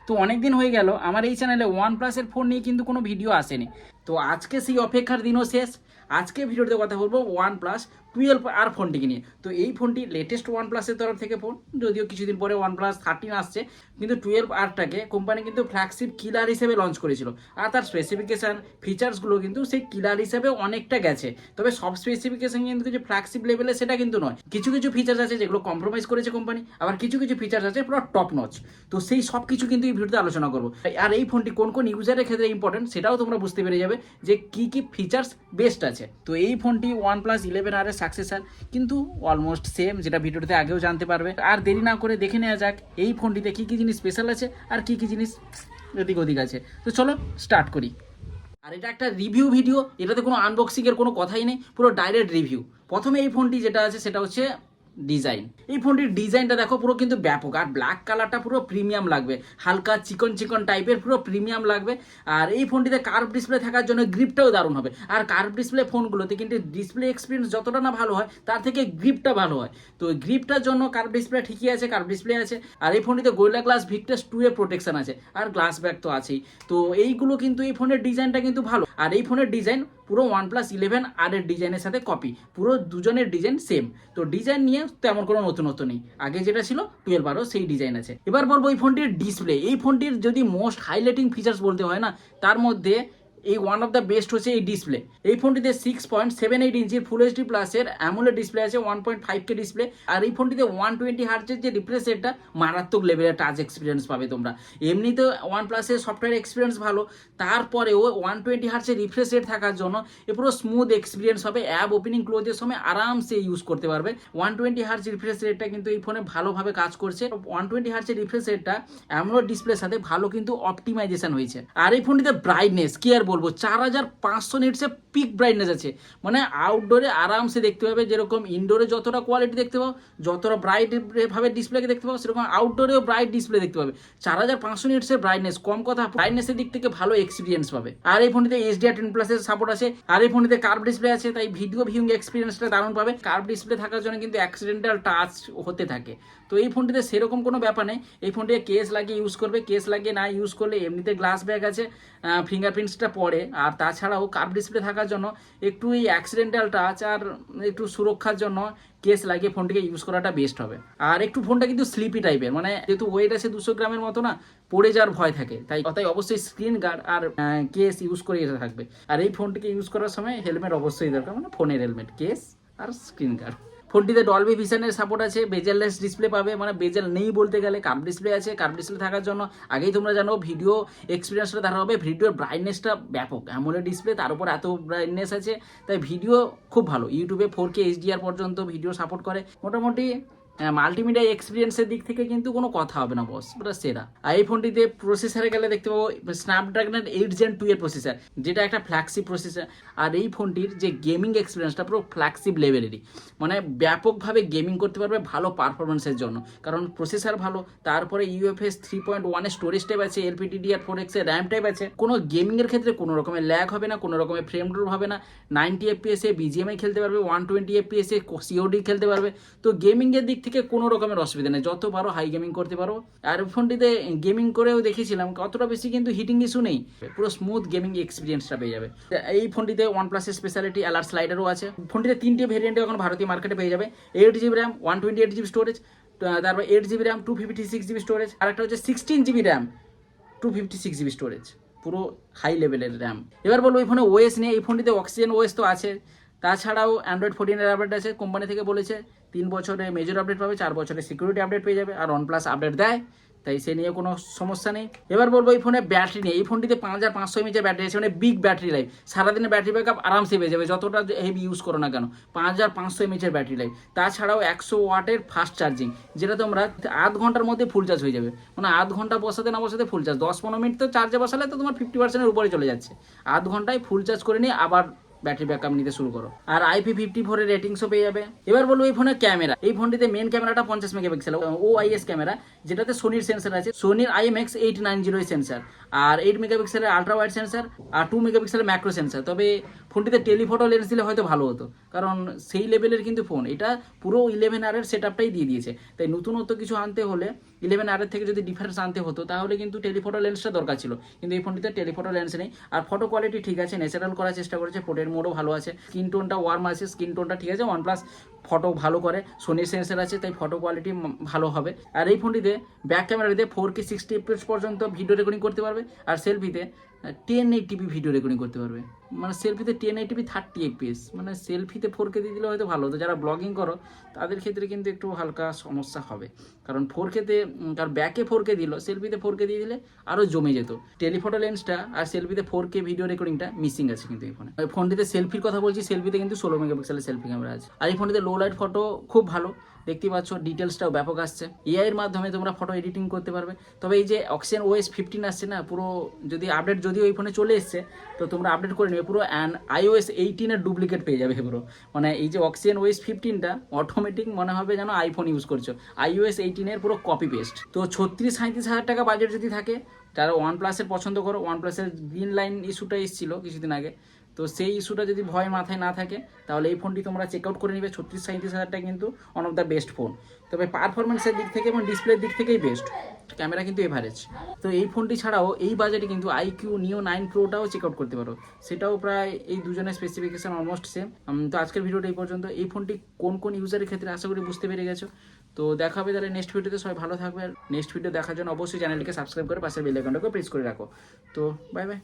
তো অনেক দিন হয়ে গেল আমার এই চ্যানেলে OnePlus-এর ফোন নিয়ে কিন্তু কোনো ভিডিও আসেনি। তো আজকে সেই অপেক্ষার দিনও শেষ। আজকে ভিডিওতে কথা বলবো OnePlus 12R ফোনটিকে নিয়ে। তো এই ফোনটি লেটেস্ট OnePlus-এর তরফ থেকে ফোন, যদিও কিছুদিন পরে OnePlus 13 আসছে, কিন্তু 12R-টাকে কোম্পানি কিন্তু ফ্ল্যাগশিপ কিলার হিসেবে লঞ্চ করেছিল। আর তার স্পেসিফিকেশান ফিচার্সগুলো কিন্তু সেই কিলার হিসেবে অনেকটা গেছে। তবে সব স্পেসিফিকেশান কিন্তু যে ফ্ল্যাগশিপ লেভেলে সেটা কিন্তু নয়। কিছু কিছু ফিচার্স আছে যেগুলো কম্প্রোমাইজ করেছে কোম্পানি, আবার কিছু কিছু ফিচার্স আছে পুরো টপ নচ। তো সেই সব কিছু কিন্তু এই ভিডিওতে আলোচনা করবো। আর এই ফোনটি কোন কোন ইউজারের ক্ষেত্রে ইম্পর্টেন্ট সেটাও তোমরা বুঝতে পেরে যাবে যে কি কি ফিচার্স বেস্ট আছে। তো এই ফোনটি OnePlus 11R-এর সাকসেসর, কিন্তু অলমোস্ট সেম, যেটা ভিডিওতে আগেও জানতে পারবে। আর দেরি না করে দেখে নেওয়া যাক এই ফোনটিতে কি কি জিনিস স্পেশাল আছে আর কি কি জিনিস এদিক ওদিক আছে। তো চলো স্টার্ট করি। আর এটা একটা রিভিউ ভিডিও, এটাতে কোনো আনবক্সিংয়ের কোনো কথাই নেই, পুরো ডাইরেক্ট রিভিউ। প্রথমে এই ফোনটি যেটা আছে সেটা হচ্ছে ডিজাইন। এই ফোনটির ডিজাইনটা দেখো পুরো কিন্তু ব্যাপক, আর ব্ল্যাক কালারটা পুরো প্রিমিয়াম লাগবে, হালকা চিকন চিকন টাইপের পুরো প্রিমিয়াম লাগবে। আর এই ফোনটিতে কার্ভ ডিসপ্লে থাকার জন্য গ্রিপটাও দারুণ হবে। আর কার্ভ ডিসপ্লে ফোনগুলোতে কিন্তু ডিসপ্লে এক্সপিরিয়েন্স যতটা না ভালো হয় তার থেকে গ্রিপটা ভালো হয়। তো গ্রিপটার জন্য কার্ভ ডিসপ্লে ঠিকই আছে, কার্ভ ডিসপ্লে আছে। আর এই ফোনটিতে গোরিলা গ্লাস ভিক্টাস 2 এর প্রোটেকশন আছে, আর গ্লাস ব্যাক তো আছেই। তো এইগুলো কিন্তু এই ফোনের ডিজাইনটা কিন্তু ভালো। আর এই ফোনের ডিজাইন পুরো OnePlus 11R-এর ডিজাইনের সাথে কপি, পুরো দুজনের ডিজাইন সেম। তো ডিজাইন নিয়ে তেমন কোনো নতুনত্ব নেই, আগে যেটা ছিল 12R-ও সেই ডিজাইন আছে। এবার বলবো এই ফোনটির ডিসপ্লে। এই ফোনটির যদি মোস্ট হাইলাইটিং ফিচার্স বলতে হয় না, তার মধ্যে এই ওয়ান অফ দ্য বেস্ট হচ্ছে এই ডিসপ্লে। এই ফোনটিতে 6.78 ইঞ্চির ফুল এইচডি প্লাসের অ্যামোলেড ডিসপ্লে আছে, 1.5K ডিসপ্লে। আর এই ফোনটিতে 120 হার্টজের যে রিফ্রেশ রেটটা, মারাত্মক লেভেলের টাচ এক্সপিরিয়েন্স পাবে তোমরা। এমনিতে OnePlus-এর সফটওয়্যার এক্সপিরিয়েন্স ভালো, তারপরেও 120 হার্টজের রিফ্রেশ রেট থাকার জন্য এ পুরো স্মুথ এক্সপিরিয়েন্স হবে। অ্যাপ ওপেনিং ক্লোজের সময় আরামসে ইউজ করতে পারবে। 120 হার্টজ রিফ্রেশ রেটটা কিন্তু এই ফোনে ভালোভাবে কাজ করছে। 120 হার্টজের রিফ্রেশ রেটটা অ্যামোলেড ডিসপ্লের সাথে ভালো কিন্তু অপটিমাইজেশন হয়েছে। আর এই ফোনটিতে ব্রাইটনেস কি আর বলবো, 4500 নিটসে পিক ব্রাইটনেস আছে। মানে আউটডোরে আরামসে দেখতে পাবে, যেরকম ইনডোরে যতটা কোয়ালিটি দেখতে পাও, যতটা ব্রাইট ভাবে ডিসপ্লেকে দেখতে পাও, সেরকম আউটডোরেও ব্রাইট ডিসপ্লে দেখতে পাবে। 4500 নিটসের ব্রাইটনেস, কম কথা, ব্রাইটনেসের দিক থেকে ভালো এক্সপিরিয়েন্স পাবে। আর এই ফোনটিতে HDR10+-এর সাপোর্ট আছে। আর এই ফোনটিতে কার্ভ ডিসপ্লে আছে, তাই ভিডিও ভিউইং এক্সপিরিয়েন্সটা দারুণ পাবে। কার্ভ ডিসপ্লে থাকার জন্য কিন্তু অ্যাক্সিডেন্টাল টাচ হতে থাকে, তো এই ফোনটিতে সেরকম কোনো ব্যাপার নেই। এই ফোনটিতে কেস লাগিয়ে ইউজ করবে, কেস লাগিয়ে না ইউজ করলে এমনিতে গ্লাস ব্যাগ আছে, ফিঙ্গারপ্রিন্টসটা পড়ে। আর তাছাড়াও কার্ভ ডিসপ্লে থাকার জন্য একটু এই অ্যাক্সিডেন্টাল টাচ আর একটু সুরক্ষার জন্য কেস লাগিয়ে ফোনটিকে ইউজ করাটা বেস্ট হবে। আর একটু ফোনটা কিন্তু স্লিপি টাইপের, মানে যেহেতু ওয়েট আছে 200 গ্রামের মতো না, পড়ে যাওয়ার ভয় থাকে, তাই অবশ্যই স্ক্রিন গার্ড আর কেস ইউজ করে থাকবে। আর এই ফোনটিকে ইউজ করার সময় হেলমেট অবশ্যই দরকার, মানে ফোনের হেলমেট, কেস আর স্ক্রিন গার্ড। ফোনটিতে ডলবি ভিশনের সাপোর্ট আছে, বেজেললেস ডিসপ্লে পাবে, মানে বেজেল নেই বলতে গেলে। কার্ভ ডিসপ্লে আছে, কার্ভ ডিসপ্লে থাকার জন্য আগেই তোমরা জানো ভিডিও এক্সপিরিয়েন্সটা দেখা হবে। ভিডিওর ব্রাইটনেসটা ব্যাপক, অ্যামোলেড ডিসপ্লে, তার উপর এত ব্রাইটনেস আছে, তাই ভিডিও খুব ভালো। ইউটিউবে 4K HDR পর্যন্ত ভিডিও সাপোর্ট করে। মোটামুটি মাল্টিমিডিয়া এক্সপিরিয়েন্সের দিক থেকে কিন্তু কোনো কথা হবে না বস, ওটা সেরা। আর এই ফোনটিতে প্রসেসরে গেলে দেখতে পাবো স্ন্যাপড্রাগনের 8 Gen 2 এর প্রসেসর, যেটা একটা ফ্ল্যাগশিপ প্রসেসর। আর এই ফোনটির যে গেমিং এক্সপিরিয়েন্সটা পুরো ফ্ল্যাগশিপ লেভেলেরই, মানে ব্যাপকভাবে গেমিং করতে পারবে ভালো পারফরমেন্সের জন্য, কারণ প্রসেসর ভালো। তারপরে UFS 3.1 এর স্টোরেজ টাইপ আছে, LPDDR4X এর র্যাম টাইপ আছে। কোনো গেমিংয়ের ক্ষেত্রে কোনো রকমের ল্যাগ হবে না, কোনো রকমের ফ্রেম ড্রপ হবে না। 90 FPS এ BGMI খেলতে পারবে, 120 FPS এ COD খেলতে পারবে। তো গেমিংয়ের দিক থেকে কোনো রকমের অসুবিধা নেই, যত পারো হাই গেমিং করতে পারো। আর ফোনটিতে গেমিং করেও দেখেছিলাম, অতটা বেশি কিন্তু হিটিং ইস্যু নেই, পুরো স্মুথ গেমিং এক্সপিরিয়েন্সটা পেয়ে যাবে। এই ফোনটিতে OnePlus-এর স্পেশালিটি অ্যালার্ট স্লাইডারও আছে। ফোনটিতে 3টে ভেরিয়েন্টে এখন ভারতীয় মার্কেটে পেয়ে যাবে। 8GB র্যাম, 128GB স্টোরেজ, তারপর 8GB র্যাম, 256GB স্টোরেজ, আর একটা হচ্ছে 16GB র্যাম, 256GB স্টোরেজ, পুরো হাই লেভেলের র্যাম। এবার বলবো এই ফোনে ওএস নিয়ে। এই ফোনটিতে অক্সিজেন ওএস তো আছে, তাছাড়াও Android 14-এর আপডেট আছে। কোম্পানি থেকে বলেছে 3 বছরে মেজর আপডেট পাবে, 4 বছরে সিকিউরিটি আপডেট পেয়ে যাবে। আর OnePlus আপডেট দেয়, তাই সে নিয়ে কোনো সমস্যা নেই। এবার বলবো এই ফোনে ব্যাটারি নিয়ে। এই ফোনটিতে 5500 mAh ব্যাটারি আছে, মানে বিগ ব্যাটারি লাইফ। সারাদিনে ব্যাটারি ব্যাকআপ আরামসে পেয়ে যাবে, যতটা হেভি ইউজ করো না কেন। 5500 mAh ব্যাটারি লাইফ। তাছাড়াও 100 ওয়াটের ফাস্ট চার্জিং, যেটা তোমরা আধ ঘন্টার মধ্যে ফুল চার্জ হয়ে যাবে। মানে আধ ঘন্টা বসাতে না বসাতে ফুল চার্জ, 10-15 মিনিট তো চার্জে বসালে তো তোমার 50%-এর উপরে চলে যাচ্ছে। আধ ঘন্টায় ফুল চার্জ করে নিয়ে আবার ব্যাটারি ব্যাকআপ নিতে শুরু করো। আর IP54 এর রেটিংসও পেয়ে যাবে। এবার বলবো এই ফোনের ক্যামেরা। এই ফোনটিতে মেন ক্যামেরাটা 50 মেগাপিক্সেল OIS ক্যামেরা, যেটাতে সোনির সেন্সর আছে, সোনির IMX890 সেন্সর। আর 8 মেগাপিক্সেলের আলট্রা ওয়াইড সেন্সার আর 2 মেগাপিক্সেলের ম্যাক্রো সেন্সার। তবে ফোনটিতে টেলিফটো লেন্স দিলে হয়তো ভালো হতো, কারণ সেই লেভেলের কিন্তু ফোন এটা পুরো 11R এর সেট আপটাই দিয়ে দিয়েছে। তাই নতুনত্ব কিছু আনতে হলে 11R এর থেকে যদি ডিফারেন্স আনতে হতো তাহলে কিন্তু টেলিফটো লেন্সটা দরকার ছিল, কিন্তু এই ফোনটিতে টেলিফটো লেন্স নেই। আর ফটো কোয়ালিটি ঠিক আছে, ন্যাচারাল করার চেষ্টা করেছে, পোর্ট্রেট মোডও ভালো আছে, স্কিন টোনটা ওয়ার্ম আছে, স্কিন টোনটা ঠিক আছে। OnePlus ফটো ভালো করে, সোনির সেন্সার আছে, তাই ফটো কোয়ালিটি ভালো হবে। আর এই ফোনটিতে ব্যাক ক্যামেরাতে 4K 60 FPS পর্যন্ত ভিডিও রেকর্ডিং করতে পারবে, আর সেলফিতে 1080p ভিডিও রেকর্ডিং করতে পারবে। মানে সেলফিতে 1080p 30 FPS, মানে সেলফিতে 4K দিয়ে দিলে হয়তো ভালো হতো। যারা ব্লগিং করো তাদের ক্ষেত্রে কিন্তু একটু হালকা সমস্যা হবে, কারণ 4K-তে কারণ ব্যাকে 4K দিল, সেলফিতে 4K দিয়ে দিলে আরও জমে যেত। টেলিফটো লেন্সটা আর সেলফিতে 4K ভিডিও রেকর্ডিংটা মিসিং আছে কিন্তু এই ফোনে। ফোনটিতে সেলফির কথা বলছি, সেলফিতে কিন্তু 16 মেগাপিক্সেলের সেলফি ক্যামেরা আছে। আর এই ফোনটিতে লো লাইট ফটো খুব ভালো, দেখতে পাচ্ছ ডিটেলসটাও ব্যাপক আসছে। এআই এর মাধ্যমে তোমরা ফটো এডিটিং করতে পারবে। তবে এই যে অক্সিজেন OS 15 আসছে না, পুরো যদি আপডেট যদিও ওই ফোনে চলে এসছে, তো তোমরা আপডেট করে নেবে, পুরো iOS 18 এর ডুপ্লিকেট পেয়ে যাবে পুরো। মানে এই যে অক্সিজেন OS 15টা অটোমেটিক মনে হবে যেন আইফোন ইউজ করছো, iOS 18 এর পুরো কপি পেস্ট। তো 36-37 হাজার টাকা বাজেট যদি থাকে, যারা OnePlus-এর পছন্দ করো, OnePlus-এর গ্রিন লাইন ইস্যুটা এসেছিলো কিছুদিন আগে, তো সেই ইস্যুটা যদি ভয় মাথায় না থাকে তাহলে এই ফোনটি তোমরা চেক আউট করে নিবে। 36-37 হাজার টাকা কিন্তু one of the best phone. তবে পারফরমেন্সের দিক থেকে এবং ডিসপ্লের দিক থেকেই বেস্ট, ক্যামেরা কিন্তু এভারেজ। তো এই ফোনটি ছাড়াও এই বাজেটে কিন্তু iQ Neo 9 Pro-টাও চেক আউট করতে পারো, সেটাও প্রায় এই দুজনের স্পেসিফিকেশন অলমোস্ট সেম। তো আজকের ভিডিওটা এই পর্যন্ত। এই ফোনটি কোন কোন ইউজারের ক্ষেত্রে আশা করি বুঝতে পেরে গেছো। তো দেখা হবে তাহলে নেক্সট ভিডিওতে। সবাই ভালো থাকবে, আর নেক্সট ভিডিও দেখার জন্য অবশ্যই চ্যানেলটিকে সাবস্ক্রাইব করে পাশের বেল আইকনটাকে প্রেস করে রাখো। তো বাই বাই।